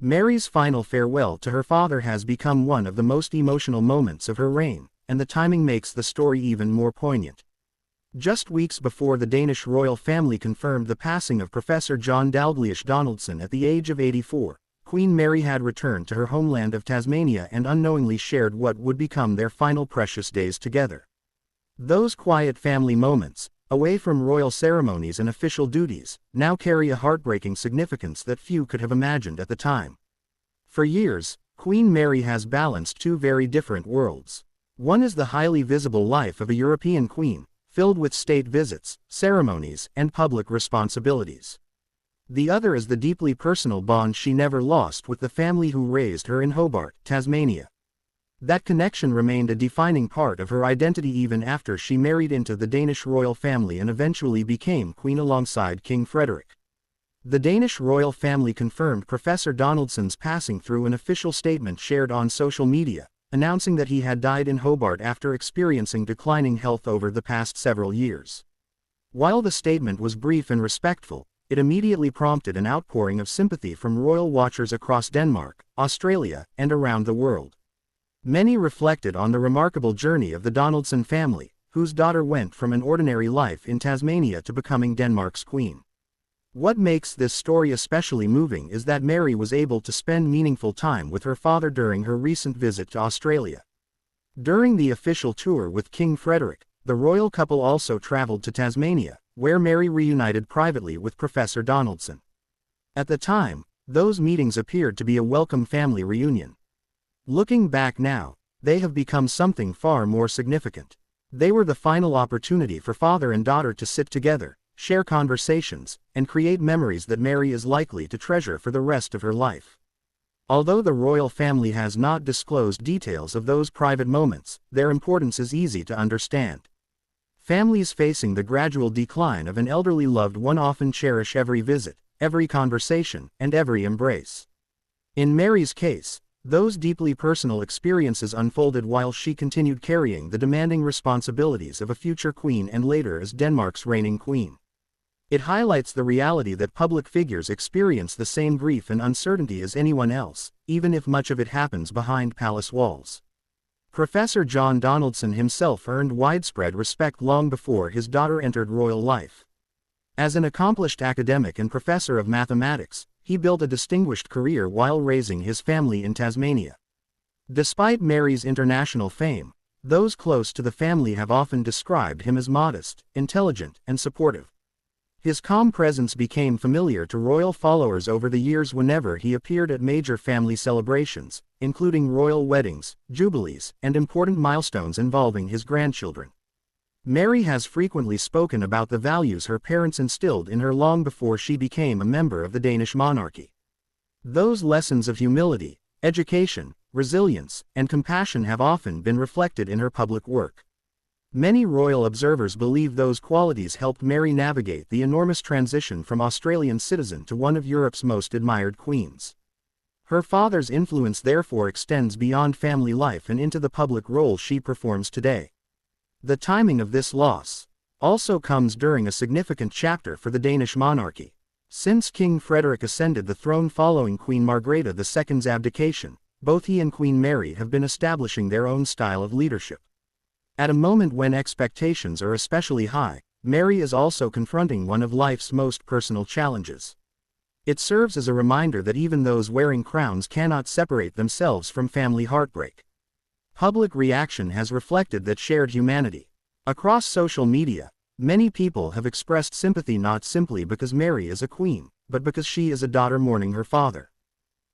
Mary's final farewell to her father has become one of the most emotional moments of her reign, and the timing makes the story even more poignant. Just weeks before the Danish royal family confirmed the passing of Professor John Dalgleish Donaldson at the age of 84, Queen Mary had returned to her homeland of Tasmania and unknowingly shared what would become their final precious days together. Those quiet family moments, away from royal ceremonies and official duties, now carry a heartbreaking significance that few could have imagined at the time. For years, Queen Mary has balanced two very different worlds. One is the highly visible life of a European queen, filled with state visits, ceremonies, and public responsibilities. The other is the deeply personal bond she never lost with the family who raised her in Hobart, Tasmania. That connection remained a defining part of her identity even after she married into the Danish royal family and eventually became queen alongside King Frederik. The Danish royal family confirmed Professor Donaldson's passing through an official statement shared on social media, announcing that he had died in Hobart after experiencing declining health over the past several years. While the statement was brief and respectful, it immediately prompted an outpouring of sympathy from royal watchers across Denmark, Australia, and around the world. Many reflected on the remarkable journey of the Donaldson family, whose daughter went from an ordinary life in Tasmania to becoming Denmark's queen. What makes this story especially moving is that Mary was able to spend meaningful time with her father during her recent visit to Australia. During the official tour with King Frederik, the royal couple also traveled to Tasmania, where Mary reunited privately with Professor Donaldson. At the time, those meetings appeared to be a welcome family reunion. Looking back now, they have become something far more significant. They were the final opportunity for father and daughter to sit together, share conversations, and create memories that Mary is likely to treasure for the rest of her life. Although the royal family has not disclosed details of those private moments, their importance is easy to understand. Families facing the gradual decline of an elderly loved one often cherish every visit, every conversation, and every embrace. In Mary's case, those deeply personal experiences unfolded while she continued carrying the demanding responsibilities of a future queen and later as Denmark's reigning queen. It highlights the reality that public figures experience the same grief and uncertainty as anyone else, even if much of it happens behind palace walls. Professor John Donaldson himself earned widespread respect long before his daughter entered royal life. As an accomplished academic and professor of mathematics, he built a distinguished career while raising his family in Tasmania. Despite Mary's international fame, those close to the family have often described him as modest, intelligent, and supportive. His calm presence became familiar to royal followers over the years whenever he appeared at major family celebrations, including royal weddings, jubilees, and important milestones involving his grandchildren. Mary has frequently spoken about the values her parents instilled in her long before she became a member of the Danish monarchy. Those lessons of humility, education, resilience, and compassion have often been reflected in her public work. Many royal observers believe those qualities helped Mary navigate the enormous transition from Australian citizen to one of Europe's most admired queens. Her father's influence therefore extends beyond family life and into the public role she performs today. The timing of this loss also comes during a significant chapter for the Danish monarchy. Since King Frederik ascended the throne following Queen Margrethe II's abdication, both he and Queen Mary have been establishing their own style of leadership. At a moment when expectations are especially high, Mary is also confronting one of life's most personal challenges. It serves as a reminder that even those wearing crowns cannot separate themselves from family heartbreak. Public reaction has reflected that shared humanity. Across social media, many people have expressed sympathy not simply because Mary is a queen, but because she is a daughter mourning her father.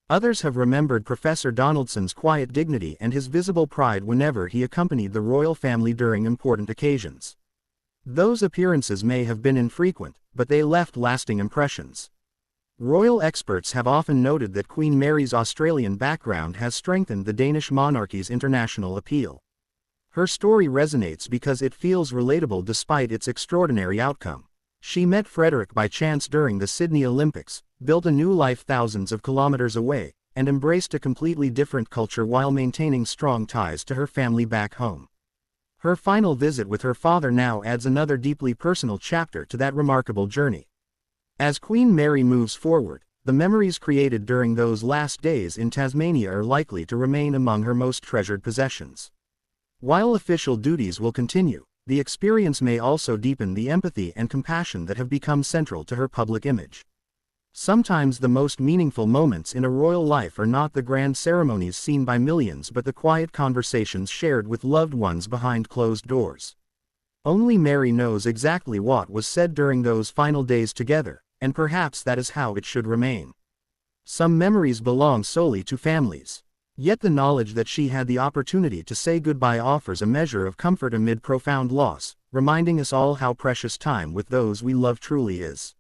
Others have remembered Professor Donaldson's quiet dignity and his visible pride whenever he accompanied the royal family during important occasions. Those appearances may have been infrequent, but they left lasting impressions. Royal experts have often noted that Queen Mary's Australian background has strengthened the Danish monarchy's international appeal. Her story resonates because it feels relatable despite its extraordinary outcome. She met Frederik by chance during the Sydney Olympics, built a new life thousands of kilometers away, and embraced a completely different culture while maintaining strong ties to her family back home. Her final visit with her father now adds another deeply personal chapter to that remarkable journey. As Queen Mary moves forward, the memories created during those last days in Tasmania are likely to remain among her most treasured possessions. While official duties will continue, the experience may also deepen the empathy and compassion that have become central to her public image. Sometimes the most meaningful moments in a royal life are not the grand ceremonies seen by millions but the quiet conversations shared with loved ones behind closed doors. Only Mary knows exactly what was said during those final days together, and perhaps that is how it should remain. Some memories belong solely to families. Yet the knowledge that she had the opportunity to say goodbye offers a measure of comfort amid profound loss, reminding us all how precious time with those we love truly is.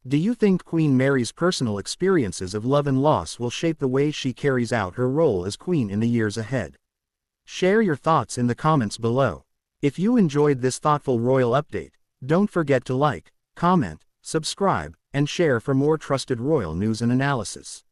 Do you think Queen Mary's personal experiences of love and loss will shape the way she carries out her role as Queen in the years ahead? Share your thoughts in the comments below. If you enjoyed this thoughtful royal update, don't forget to like, comment, subscribe, and share for more trusted royal news and analysis.